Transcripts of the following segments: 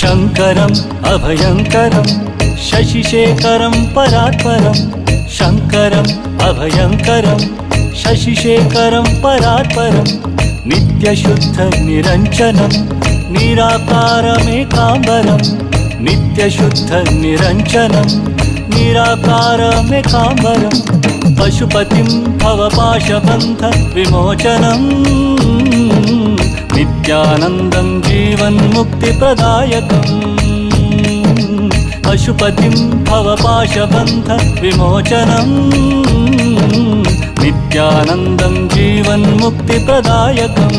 शङ्करम् अभयङ्करं शशिशेखरं परात्परं शङ्करम् अभयङ्करं शशिशेखरं परात्परं नित्यशुद्ध निरञ्जनं निराकारमेकाम्बरं नित्यशुद्ध निरञ्जनं निराकारमेकाम्बरं पशुपतिं भवपाशबन्ध विमोचनं नित्यानन्दं जीवन्मुक्तिप्रदायकम् पशुपतिं भवपाशबन्ध विमोचनं नित्यानन्दं जीवन्मुक्तिप्रदायकम्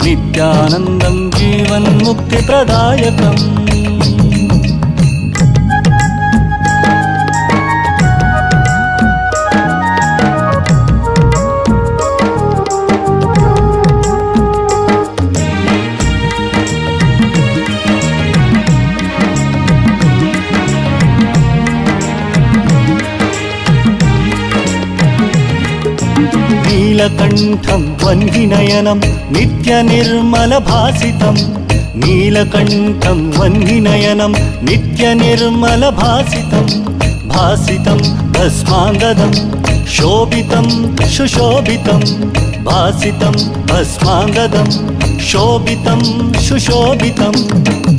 नित्यानन्दं जीवन्मुक्तिप्रदायकम् नीलकण्ठं वह्निनयनं नित्यनिर्मलभासितं नीलकण्ठं वह्निनयनं नित्यनिर्मलभासितं भासितं भस्माङ्गदं शोभितं सुशोभितं भासितं भस्माङ्गदं शोभितं सुशोभितं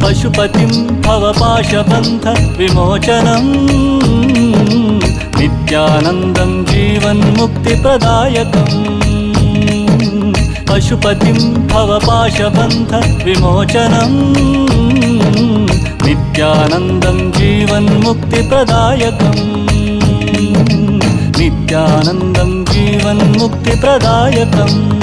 पशुपतिं भवपाशबन्ध विमोचनं नित्यानन्दं जीवन्मुक्तिप्रदायकम् पशुपतिं भवपाशबन्ध विमोचनं नित्यानन्दं जीवन्मुक्तिप्रदायकम् नित्यानन्दं जीवन्मुक्तिप्रदायकम्